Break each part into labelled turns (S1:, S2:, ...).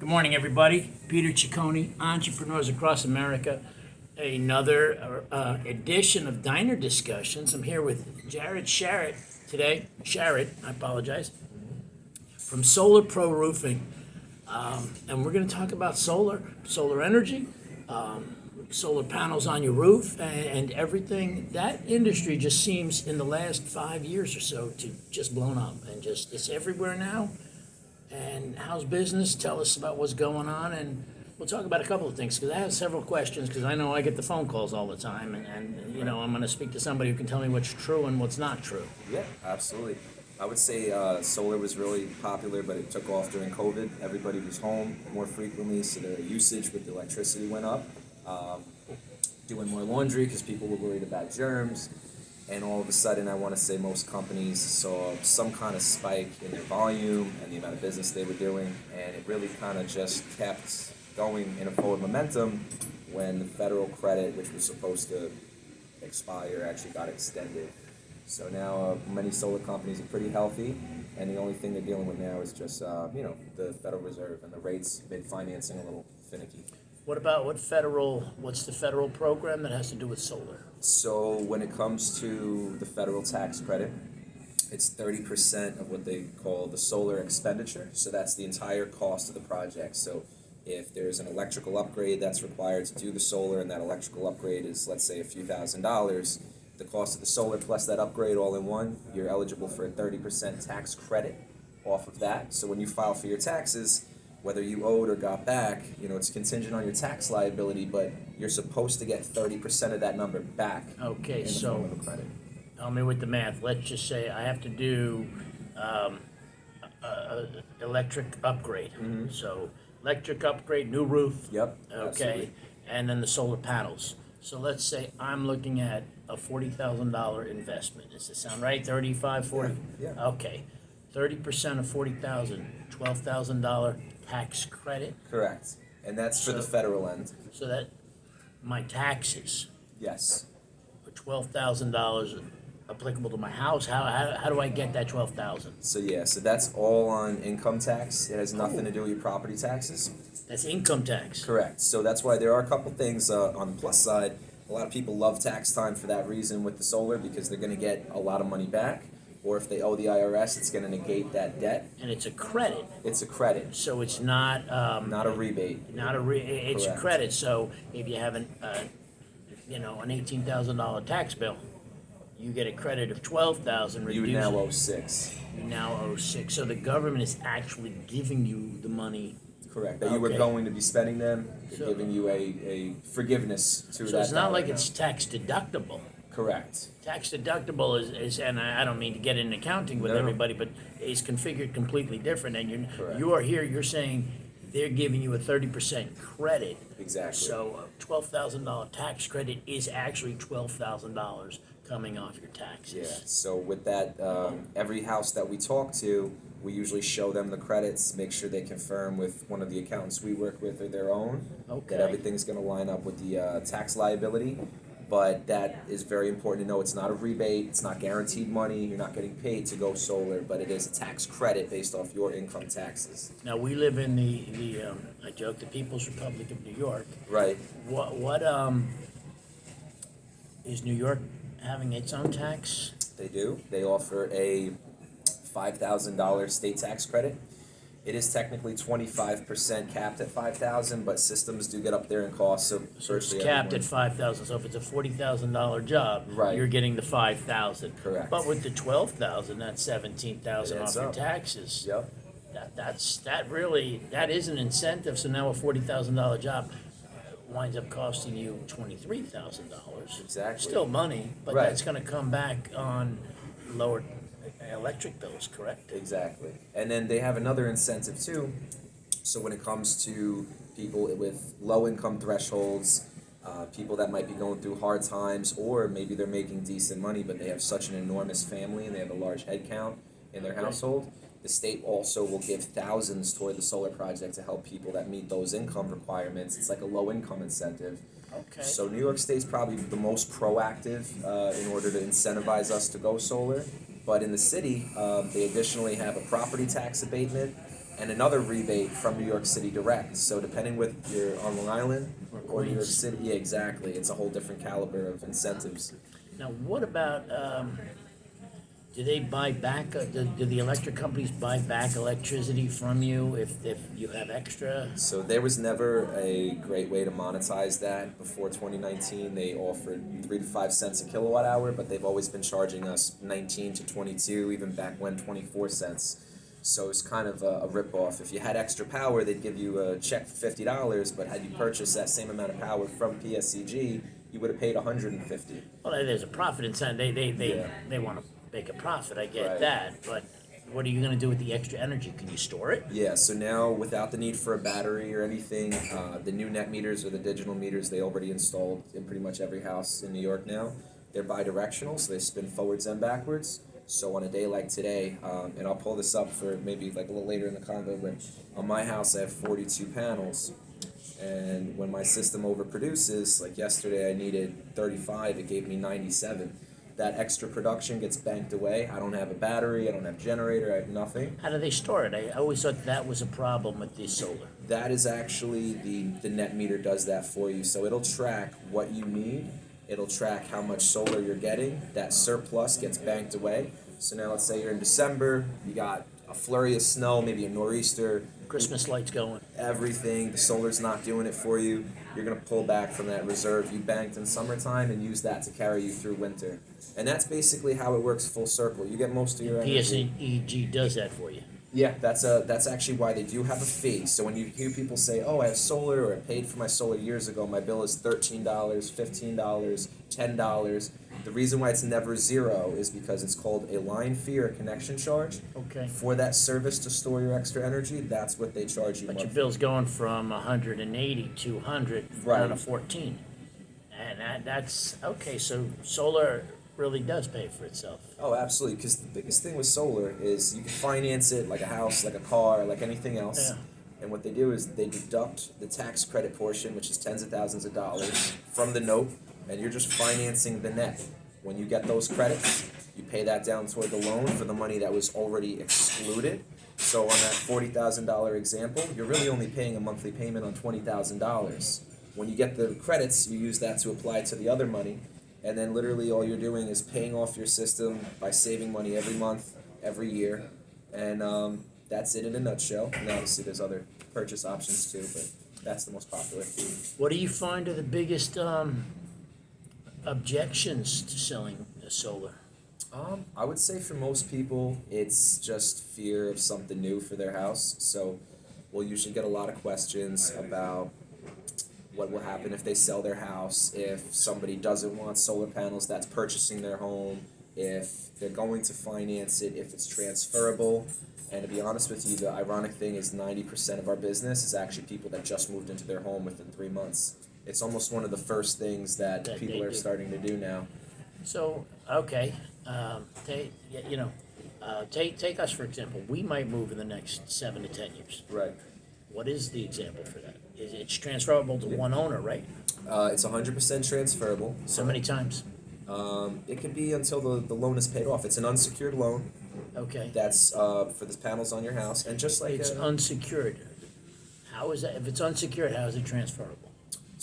S1: Good morning, everybody. Peter Ciccone, Entrepreneurs Across America. Another edition of Diner Discussions. I'm here with Jarret Sherrard today. Sherrard, I apologize, from Solar Pro Roofing. And we're going to talk about solar energy, solar panels on your roof, and everything. That industry just seems, in the last 5 years or so, to just blown up. And just, it's everywhere now. And how's business? Tell us about what's going on, and we'll talk about a couple of things, because I have several questions, because I know I get the phone calls all the time, and you know, I'm going to speak to somebody who can tell me what's true and what's not true.
S2: Yeah, absolutely. I would say solar was really popular, but it took off during COVID. Everybody was home more frequently, so their usage with the electricity went up. Doing more laundry because people were worried about germs. And all of a sudden, I want to say most companies saw some kind of spike in their volume and the amount of business they were doing, and it really kind of just kept going in a forward momentum when the federal credit, which was supposed to expire, actually got extended. So now many solar companies are pretty healthy, and the only thing they're dealing with now is just the Federal Reserve and the rates made financing a little finicky.
S1: What's the federal program that has to do with solar?
S2: So when it comes to the federal tax credit, it's 30% of what they call the solar expenditure. So that's the entire cost of the project. So if there's an electrical upgrade that's required to do the solar, and that electrical upgrade is, let's say, a few $1,000s, the cost of the solar plus that upgrade all in one, you're eligible for a 30% tax credit off of that. So when you file for your taxes, whether you owed or got back, it's contingent on your tax liability, but you're supposed to get 30% of that number back.
S1: Okay,
S2: in the
S1: so
S2: form of a credit.
S1: help me with the math. Let's just say I have to do electric upgrade.
S2: Mm-hmm.
S1: So electric upgrade, new roof.
S2: Yep.
S1: Okay,
S2: Absolutely.
S1: and then the solar panels. So let's say I'm looking at a $40,000 investment. Does this sound right? 35, 40?
S2: Yeah.
S1: Okay. 30% of 40,000, $12,000 tax credit.
S2: Correct. And that's for the federal end.
S1: So that my taxes
S2: Yes.
S1: are $12,000 applicable to my house. How do I get that 12,000?
S2: So that's all on income tax. It has nothing to do with your property taxes.
S1: That's income tax.
S2: Correct. So that's why there are a couple things on the plus side. A lot of people love tax time for that reason with the solar, because they're going to get a lot of money back. Or if they owe the IRS, it's going to negate that debt.
S1: And it's a credit.
S2: It's a credit.
S1: So it's not
S2: Not a rebate.
S1: It's
S2: Correct.
S1: a credit. So if you have an $18,000 tax bill, you get a credit of $12,000.
S2: You would now owe $6,000.
S1: You now owe $6,000. So the government is actually giving you the money.
S2: Correct. That you were
S1: Okay.
S2: going to be spending them. They're
S1: So-
S2: giving you a forgiveness to that.
S1: So it's not
S2: dollar
S1: like
S2: amount.
S1: it's tax deductible.
S2: Correct.
S1: Tax deductible is, and I don't mean to get into accounting with
S2: No.
S1: everybody, but is configured completely different. And
S2: Correct.
S1: you are here, you're saying they're giving you a 30% credit.
S2: Exactly.
S1: So a $12,000 tax credit is actually $12,000 coming off your taxes.
S2: Yeah, so with that, every house that we talk to, we usually show them the credits, make sure they confirm with one of the accountants we work with or their own,
S1: Okay.
S2: that everything's going to line up with the tax liability. But that is very important to know. It's not a rebate, it's not guaranteed money, you're not getting paid to go solar, but it is a tax credit based off your income taxes.
S1: Now, we live in I joke, the People's Republic of New York.
S2: Right.
S1: What is New York having its own tax?
S2: They do. They offer a $5,000 state tax credit. It is technically 25% capped at $5,000, but systems do get up there in cost. So
S1: So it's
S2: virtually
S1: capped at
S2: everyone-
S1: $5,000. So if it's a $40,000 job,
S2: Right.
S1: you're getting the $5,000.
S2: Correct.
S1: But with the $12,000, that's $17,000
S2: It
S1: off
S2: adds
S1: your
S2: up.
S1: taxes.
S2: Yep.
S1: That is an incentive. So now a $40,000 job winds up costing you $23,000.
S2: Exactly.
S1: Still money, but
S2: Right.
S1: that's going to come back on lower electric bills, correct?
S2: Exactly. And then they have another incentive too. So when it comes to people with low income thresholds, people that might be going through hard times, or maybe they're making decent money, but they have such an enormous family and they have a large head count in their household, the state also will give thousands toward the solar project to help people that meet those income requirements. It's like a low income incentive.
S1: Okay.
S2: So New York State's probably the most proactive in order to incentivize us to go solar. But in the city, they additionally have a property tax abatement and another rebate from New York City direct. So depending with you're on Long Island or New York
S1: Queens.
S2: City, yeah, exactly. It's a whole different caliber of incentives.
S1: Now, what about, do they buy back, do the electric companies buy back electricity from you if you have extra?
S2: So there was never a great way to monetize that before 2019. They offered 3 to 5 cents a kilowatt hour, but they've always been charging us 19 to 22, even back when 24 cents. So it's kind of a rip-off. If you had extra power, they'd give you a check for $50, but had you purchased that same amount of power from PSEG, you would have paid 150.
S1: Well, there's a profit inside,
S2: Yeah.
S1: they wanna make a profit, I get
S2: Right.
S1: that, but what are you gonna do with the extra energy? Can you store it?
S2: Yeah, so now without the need for a battery or anything, the new net meters or the digital meters they already installed in pretty much every house in New York now. They're bi-directional, so they spin forwards and backwards. So on a day like today, and I'll pull this up for maybe like a little later in the convo, but on my house I have 42 panels. And when my system overproduces, like yesterday I needed 35, it gave me 97. That extra production gets banked away. I don't have a battery, I don't have a generator, I have nothing.
S1: How do they store it? I always thought that was a problem with the solar.
S2: That is actually the net meter does that for you. So it'll track what you need. It'll track how much solar you're getting. That surplus gets banked away. So now let's say you're in December, you got a flurry of snow, maybe a nor'easter,
S1: Christmas lights going.
S2: everything, the solar's not doing it for you. You're gonna pull back from that reserve you banked in summertime and use that to carry you through winter. And that's basically how it works full circle. You get most of your energy.
S1: PSEG does that for you.
S2: Yeah, that's actually why they do have a fee. So when you hear people say, "Oh, I have solar," or "I paid for my solar years ago, my bill is $13, $15, $10," the reason why it's never zero is because it's called a line fee or a connection charge.
S1: Okay.
S2: For that service to store your extra energy, that's what they charge you.
S1: But your
S2: monthly.
S1: bill's going from 180 to 100 down
S2: Right.
S1: to 14. And that's, okay, so solar really does pay for itself.
S2: Oh, absolutely. Because the biggest thing with solar is you can finance it like a house, like a car, like anything else.
S1: Yeah.
S2: And what they do is they deduct the tax credit portion, which is tens of thousands of dollars, from the note, and you're just financing the net. When you get those credits, you pay that down toward the loan for the money that was already excluded. So on that $40,000 example, you're really only paying a monthly payment on $20,000. When you get the credits, you use that to apply to the other money, and then literally all you're doing is paying off your system by saving money every month, every year, and that's it in a nutshell. And obviously there's other purchase options too, but that's the most popular.
S1: What do you find are the biggest objections to selling solar?
S2: I would say for most people, it's just fear of something new for their house. So we'll usually get a lot of questions about what will happen if they sell their house, if somebody doesn't want solar panels that's purchasing their home, if they're going to finance it, if it's transferable. And to be honest with you, the ironic thing is 90% of our business is actually people that just moved into their home within 3 months. It's almost one of the first things that
S1: That
S2: people
S1: they
S2: are
S1: do.
S2: starting to do now.
S1: So, okay, take us for example. We might move in the next 7 to 10 years.
S2: Right.
S1: What is the example for that? It's transferable to one owner, right?
S2: It's 100% transferable.
S1: So many times.
S2: It can be until the loan is paid off. It's an unsecured loan
S1: Okay.
S2: that's for the panels on your house. And just like
S1: It's unsecured. How is that? If it's unsecured, how is it transferable?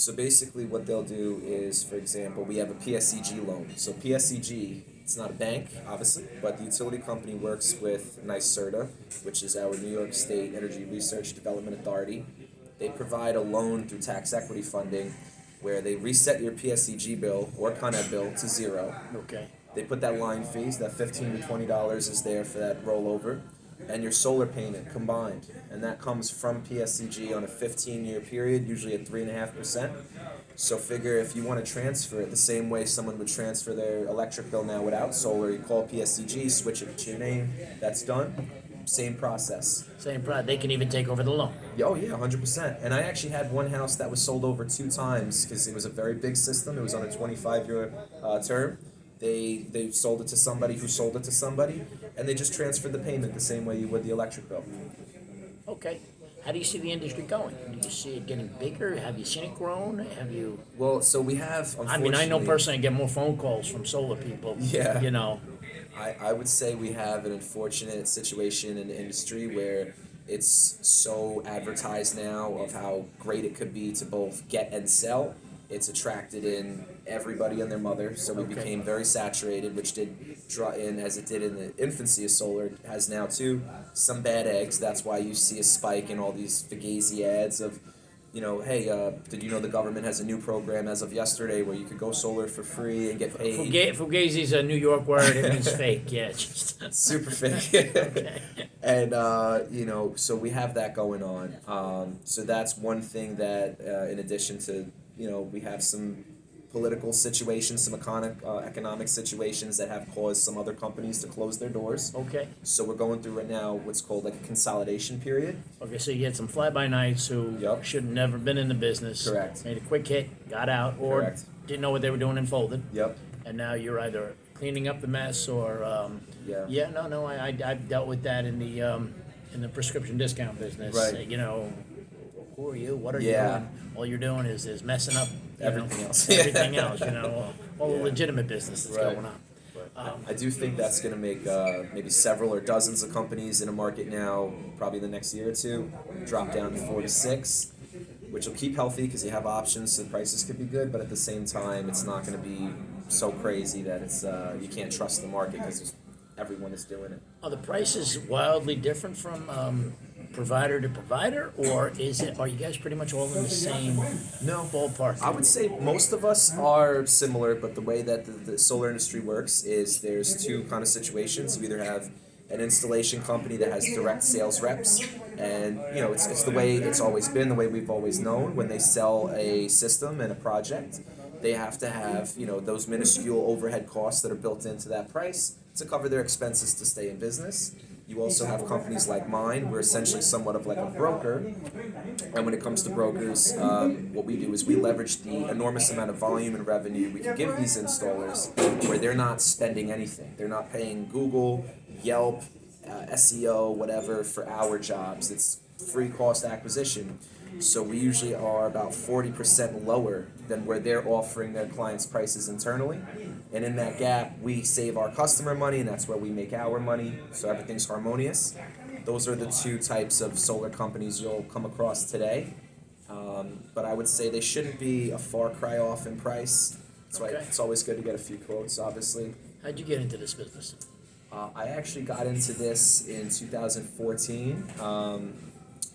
S2: so basically what they'll do is, for example, we have a PSEG loan. So PSEG, it's not a bank, obviously, but the utility company works with NYSERDA, which is our New York State Energy Research Development Authority. They provide a loan through tax equity funding where they reset your PSEG bill or Con Ed bill to zero.
S1: Okay.
S2: They put that line fees, that $15 to $20 is there for that rollover, and your solar payment combined. And that comes from PSEG on a 15-year period, usually at 3.5%. So figure if you want to transfer it the same way someone would transfer their electric bill now without solar, you call PSEG, switch it to your name, that's done. Same process.
S1: Same product. They can even take over the loan.
S2: Oh yeah, 100%. And I actually had one house that was sold over 2 times because it was a very big system. It was on a 25-year term. They sold it to somebody who sold it to somebody, and they just transferred the payment the same way you would the electric bill.
S1: Okay. How do you see the industry going? Do you see it getting bigger? Have you seen it grown? Have you?
S2: Well, so we have,
S1: I mean, I know
S2: unfortunately-
S1: personally I get more phone calls from solar people.
S2: Yeah.
S1: You know.
S2: I would say we have an unfortunate situation in the industry where it's so advertised now of how great it could be to both get and sell. It's attracted in everybody and their mother, so we
S1: Okay.
S2: became very saturated, which did draw in, as it did in the infancy of solar, it has now too, some bad eggs. That's why you see a spike in all these Fugazi ads of, hey, did you know the government has a new program as of yesterday where you could go solar for free and get paid?
S1: Fugazi's a New York word. It means fake. Yeah, it's just
S2: Super fake.
S1: okay.
S2: And so we have that going on. So that's one thing that, in addition to, we have some political situations, some economic situations that have caused some other companies to close their doors.
S1: Okay.
S2: So we're going through right now what's called like a consolidation period.
S1: Okay. So you had some fly-by-nights who
S2: Yep.
S1: should have never been in the business.
S2: Correct.
S1: Made a quick hit, got out, or
S2: Correct.
S1: didn't know what they were doing and folded.
S2: Yep.
S1: And now you're either cleaning up the mess or
S2: Yeah.
S1: I've dealt with that in the prescription discount business.
S2: Right.
S1: Who are you? What are
S2: Yeah.
S1: you doing? All you're doing is messing up
S2: Everything else.
S1: everything else. All the
S2: Yeah.
S1: legitimate business that's
S2: Right.
S1: going on.
S2: I do think that's going to make maybe several or dozens of companies in a market now, probably the next year or two, drop down to 4 to 6, which will keep healthy because you have options, so the prices could be good. But at the same time, it's not going to be so crazy that it's you can't trust the market because everyone is doing it.
S1: Are the prices wildly different from provider to provider, or are you guys pretty much all in the same ballpark?
S2: I would say most of us are similar, but the way that the solar industry works is there's two kind of situations. You either have an installation company that has direct sales reps, and it's the way it's always been, the way we've always known. When they sell a system and a project, they have to have those minuscule overhead costs that are built into that price to cover their expenses to stay in business. You also have companies like mine. We're essentially somewhat of like a broker. And when it comes to brokers, what we do is we leverage the enormous amount of volume and revenue we can give these installers where they're not spending anything. They're not paying Google, Yelp, SEO, whatever for our jobs. It's free cost acquisition. So we usually are about 40% lower than where they're offering their clients prices internally. And in that gap, we save our customer money, and that's where we make our money. So everything's harmonious. Those are the two types of solar companies you'll come across today. But I would say they shouldn't be a far cry off in price. That's why
S1: Okay.
S2: it's always good to get a few quotes, obviously.
S1: How'd you get into this business?
S2: I actually got into this in 2014.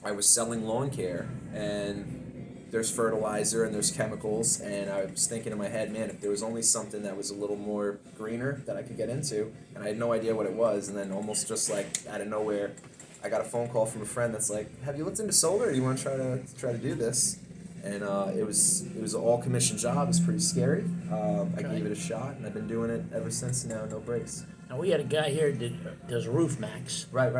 S2: I was selling lawn care, and there's fertilizer and there's chemicals, and I was thinking in my head, man, if there was only something that was a little more greener that I could get into, and I had no idea what it was, and then almost just like out of nowhere, I got a phone call from a friend that's like, have you looked into solar? Do you want to try to do this? And it was an all commission job. It was pretty scary. I gave it a shot, and I've been doing it ever since. Now, no breaks.
S1: Now we had a guy here that does roof max.
S2: Right.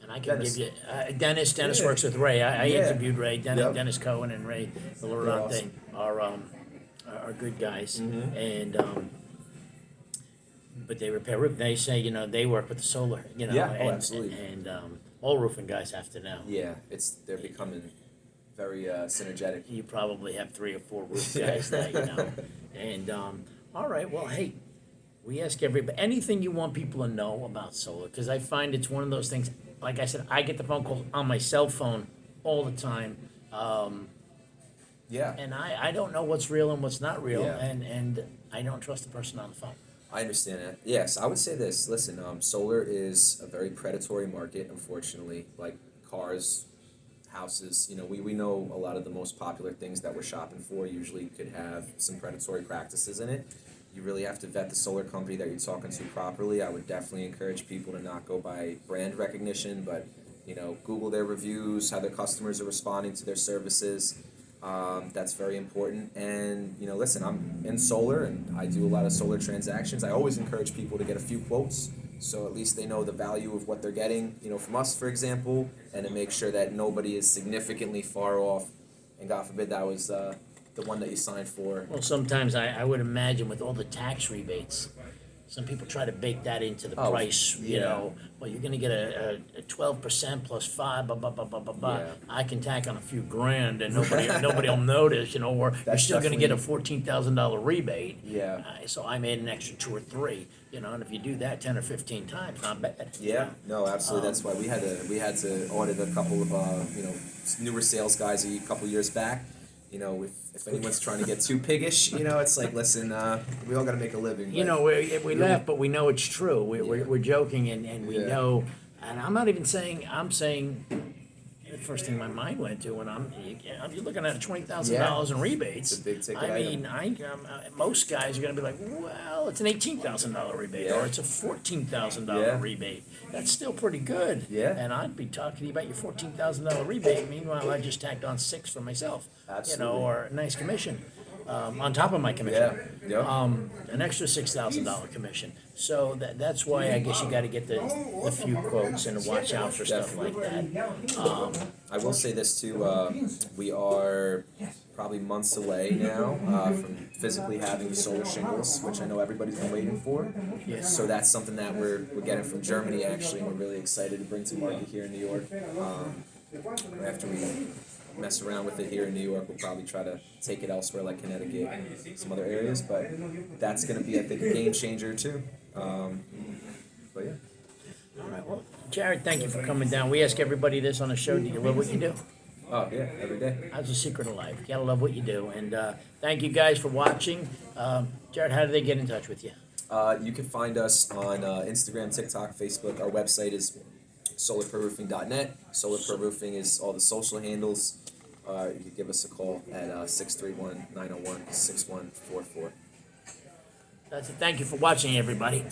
S1: And I can
S2: Dennis.
S1: give you Dennis. Dennis
S2: Yeah.
S1: works with Ray. I
S2: Yeah.
S1: interviewed Ray.
S2: Yep.
S1: Dennis Cohen and Ray Valorante
S2: awesome.
S1: are good guys,
S2: Mhm.
S1: and but they repair roof. They say they work with the solar.
S2: Yeah,
S1: and,
S2: absolutely.
S1: And all roofing guys have to know.
S2: Yeah, they're becoming very synergetic.
S1: You probably have 3 or 4 roof
S2: Yeah.
S1: guys that And all right, well, hey, we ask everybody anything you want people to know about solar, because I find it's one of those things. Like I said, I get the phone calls on my cell phone all the time,
S2: Yeah,
S1: and I don't know what's real and what's not real,
S2: Yeah.
S1: and I don't trust the person on the phone.
S2: I understand that. Yes, I would say this. Listen, solar is a very predatory market, unfortunately. Like cars, houses, we know a lot of the most popular things that we're shopping for usually could have some predatory practices in it. You really have to vet the solar company that you're talking to properly. I would definitely encourage people to not go by brand recognition, but Google their reviews, how their customers are responding to their services. That's very important. And listen, I'm in solar and I do a lot of solar transactions. I always encourage people to get a few quotes, so at least they know the value of what they're getting, from us, for example, and to make sure that nobody is significantly far off. And God forbid that was the one that you signed for.
S1: Well, sometimes I would imagine with all the tax rebates, some people try to bake that into the
S2: Oh,
S1: price, you
S2: yeah.
S1: know, well, you're gonna get a 12% plus 5, blah, blah, blah, blah, blah, blah.
S2: Yeah.
S1: I can tack on a few grand and nobody will notice, you know, or you're
S2: That's
S1: still gonna get a
S2: definitely-
S1: $14,000 rebate.
S2: Yeah.
S1: So I made an extra 2 or 3, you know, and if you do that 10 or 15 times, not bad.
S2: Yeah, no, absolutely. That's why we had to audit a couple of newer sales guys a couple years back. You know, if anyone's trying to get too piggish, you know, it's like, listen, we all got to make a living.
S1: You
S2: but-
S1: know, we laugh, but we know it's true.
S2: Yeah.
S1: We're joking, and we
S2: Yeah.
S1: know. And I'm not even saying. I'm saying the first thing my mind went to when you're looking at $20,000 in rebates.
S2: It's a big ticket
S1: I mean, most guys are going to be like, well, it's an $18,000 rebate, or
S2: Yeah.
S1: it's a $14,000
S2: Yeah.
S1: rebate. That's still pretty good.
S2: Yeah.
S1: And I'd be talking to you about your $14,000 rebate. Meanwhile, I just tacked on 6 for myself.
S2: Absolutely.
S1: You know, or a nice commission. On top of my commission.
S2: Yeah. Yeah.
S1: An extra $6,000 commission. So that's why I guess you got to get the few quotes and watch out for stuff like that.
S2: I will say this too. We are probably months away now from physically having solar shingles, which I know everybody's been waiting for.
S1: Yes.
S2: So that's something that we're getting from Germany actually, and we're really excited to bring to market here in New York. After we mess around with it here in New York, we'll probably try to take it elsewhere like Connecticut and some other areas, but that's going to be, I think, a game changer too. But yeah.
S1: All right. Well, Jarret, thank you for coming down. We ask everybody this on the show. Do you love what you do?
S2: Oh yeah, every day.
S1: That's the secret of life. You gotta love what you do. And thank you guys for watching. Jarret, how do they get in touch with you?
S2: You can find us on Instagram, TikTok, Facebook. Our website is solarproofing.net. Solar Pro Roofing is all the social handles. You can give us a call at 631-901-6144.
S1: That's it. Thank you for watching, everybody.